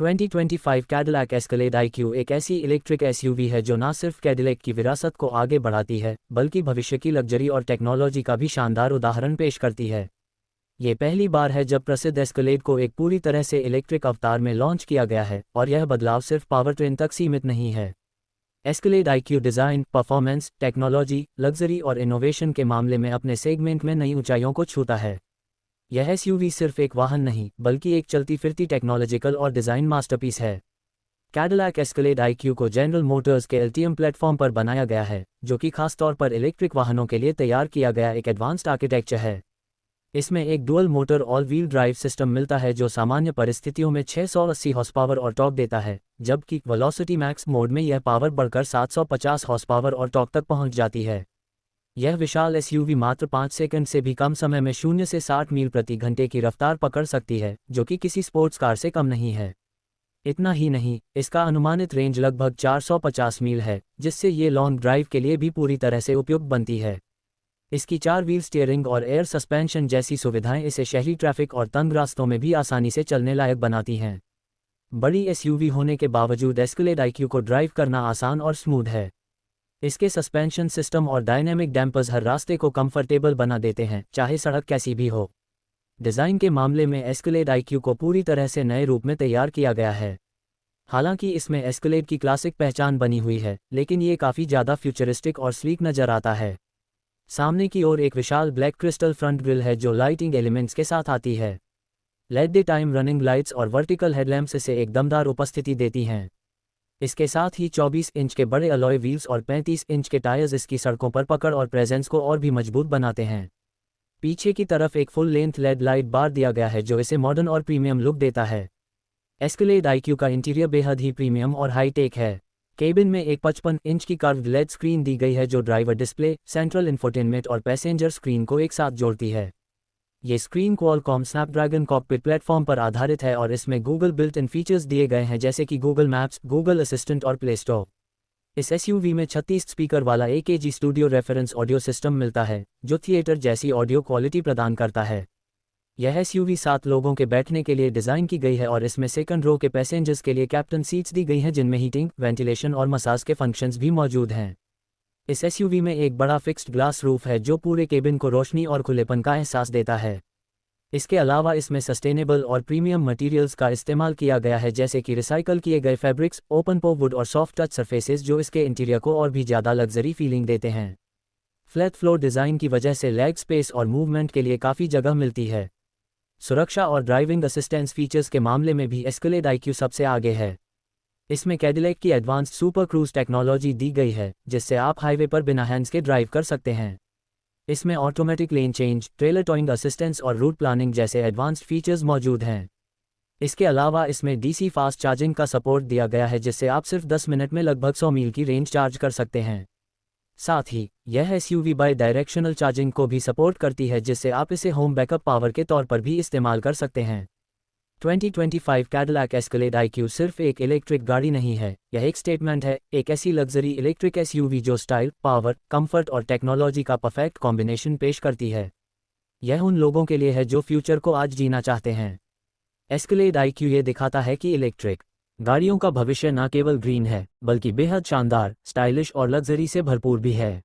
2025 Cadillac Escalade IQ एक ऐसी electric SUV है जो न सिर्फ कैडिलैक की विरासत को आगे बढ़ाती है, बल्कि भविष्य की लग्जरी और टेक्नोलॉजी का भी शानदार उदाहरण पेश करती है। ये पहली बार है जब प्रसिद्ध एस्केलेड को एक पूरी तरह से इलेक्ट्रिक अवतार में लॉन्च किया गया है, और यह बदलाव सिर्फ पावरट्रेन तक सीमित नहीं है। Escalade IQ design, performance, technology, luxury और इनोवेशन के मामले में अपने सेगमेंट में नई ऊंचाइयों को छूता है। यह SUV सिर्फ एक वाहन नहीं, बल्कि एक चलती फिरती टेक्नोलॉजिकल और डिज़ाइन मास्टरपीस है। कैडिलैक एस्केलेड IQ को जनरल मोटर्स के Ultium प्लेटफॉर्म पर बनाया गया है, जो कि खासतौर पर इलेक्ट्रिक वाहनों के लिए तैयार किया गया एक एडवांस्ड आर्किटेक्चर है। इसमें एक dual motor all wheel drive system मिलता है जो सामान्य परिस्थितियों में 680 हॉर्स पावर और टॉर्क देता है, जबकि वेलोसिटी मैक्स मोड में यह पावर बढ़कर 750 हॉर्स पावर और टॉर्क तक पहुंच जाती है। यह विशाल SUV मात्र 5 सेकंड से भी कम समय में 0 से 60 मील प्रति घंटे की रफ्तार पकड़ सकती है, जो कि किसी स्पोर्ट्स कार से कम नहीं है। इतना ही नहीं, इसका अनुमानित रेंज लगभग 450 मील है, जिससे ये लॉन्ग ड्राइव के लिए भी पूरी तरह से उपयुक्त बनती है। इसकी 4 व्हील स्टीयरिंग और एयर सस्पेंशन जैसी सुविधाएं इसे शहरी ट्रैफिक और तंग रास्तों में भी आसानी से चलने लायक बनाती हैं। बड़ी SUV होने के बावजूद एस्केलेड IQ को ड्राइव करना आसान और स्मूथ है। इसके सस्पेंशन सिस्टम और डायनेमिक डैम्पर्स हर रास्ते को कंफर्टेबल बना देते हैं, चाहे सड़क कैसी भी हो। डिज़ाइन के मामले में एस्केलेड IQ को पूरी तरह से नए रूप में तैयार किया गया है। हालांकि इसमें एस्केलेड की क्लासिक पहचान बनी हुई है, लेकिन ये काफ़ी ज़्यादा फ्यूचरिस्टिक और स्लीक नज़र आता है। सामने की ओर एक विशाल ब्लैक क्रिस्टल फ्रंट ग्रिल है जो लाइटिंग एलिमेंट्स के साथ आती है। LED day time running lights और वर्टिकल हेडलैम्प्स इसे एक दमदार उपस्थिति देती हैं। इसके साथ ही 24 इंच के बड़े अलॉय व्हील्स और 35 इंच के टायर्स इसकी सड़कों पर पकड़ और प्रेजेंस को और भी मजबूत बनाते हैं। पीछे की तरफ एक फुल लेंथ LED लाइट बार दिया गया है जो इसे मॉडर्न और प्रीमियम लुक देता है। एस्केलेड IQ का इंटीरियर बेहद ही प्रीमियम और हाईटेक है। केबिन में एक 55 इंच की कर्व्ड LED स्क्रीन दी गई है जो ड्राइवर डिस्प्ले, सेंट्रल इंफोटेनमेंट और पैसेंजर स्क्रीन को एक साथ जोड़ती है। ये screen Qualcomm Snapdragon cockpit platform पर आधारित है और इसमें गूगल बिल्ट इन फीचर्स दिए गए हैं जैसे कि गूगल मैप्स, गूगल असिस्टेंट और प्ले स्टोर। इस SUV में 36 स्पीकर वाला AKG studio reference audio system मिलता है, जो थिएटर जैसी ऑडियो क्वालिटी प्रदान करता है। यह SUV 7 लोगों के बैठने के लिए डिज़ाइन की गई है और इसमें सेकंड रो के पैसेंजर्स के लिए कैप्टन सीट्स दी गई हैं जिनमें हीटिंग, वेंटिलेशन और मसाज के फंक्शंस भी मौजूद हैं। इस SUV में एक बड़ा फिक्स्ड ग्लास रूफ है जो पूरे केबिन को रोशनी और खुलेपन का एहसास देता है। इसके अलावा इसमें सस्टेनेबल और प्रीमियम मटेरियल्स का इस्तेमाल किया गया है जैसे कि रिसाइकल किए गए फैब्रिक्स, ओपन पोर वुड और सॉफ्ट टच सरफेसेस जो इसके इंटीरियर को और भी ज़्यादा लग्जरी फीलिंग देते हैं। फ्लैट फ्लोर डिज़ाइन की वजह से लेग स्पेस और मूवमेंट के लिए काफ़ी जगह मिलती है। सुरक्षा और ड्राइविंग असिस्टेंस फीचर्स के मामले में भी एस्केलेड IQ सबसे आगे है। इसमें कैडिलैक की एडवांस्ड सुपर क्रूज टेक्नोलॉजी दी गई है, जिससे आप हाईवे पर बिना हैंड्स के ड्राइव कर सकते हैं। इसमें automatic lane change, trailer toing assistance और रूट प्लानिंग जैसे एडवांस्ड फीचर्स मौजूद हैं। इसके अलावा इसमें DC फास्ट चार्जिंग का सपोर्ट दिया गया है जिससे आप सिर्फ 10 मिनट में लगभग 100 मील की रेंज चार्ज कर सकते हैं। साथ ही यह SUV बाई डायरेक्शनल चार्जिंग को भी सपोर्ट करती है जिससे आप इसे होम बैकअप पावर के तौर पर भी इस्तेमाल कर सकते हैं। 2025 कैडिलैक एस्केलेड IQ सिर्फ एक इलेक्ट्रिक गाड़ी नहीं है, यह एक स्टेटमेंट है, एक ऐसी लग्जरी इलेक्ट्रिक SUV जो स्टाइल, पावर, कंफर्ट और टेक्नोलॉजी का परफेक्ट कॉम्बिनेशन पेश करती है। यह उन लोगों के लिए है जो फ्यूचर को आज जीना चाहते हैं। एस्केलेड IQ ये दिखाता है कि इलेक्ट्रिक गाड़ियों का भविष्य न केवल ग्रीन है, बल्कि बेहद शानदार, स्टाइलिश और लग्जरी से भरपूर भी है।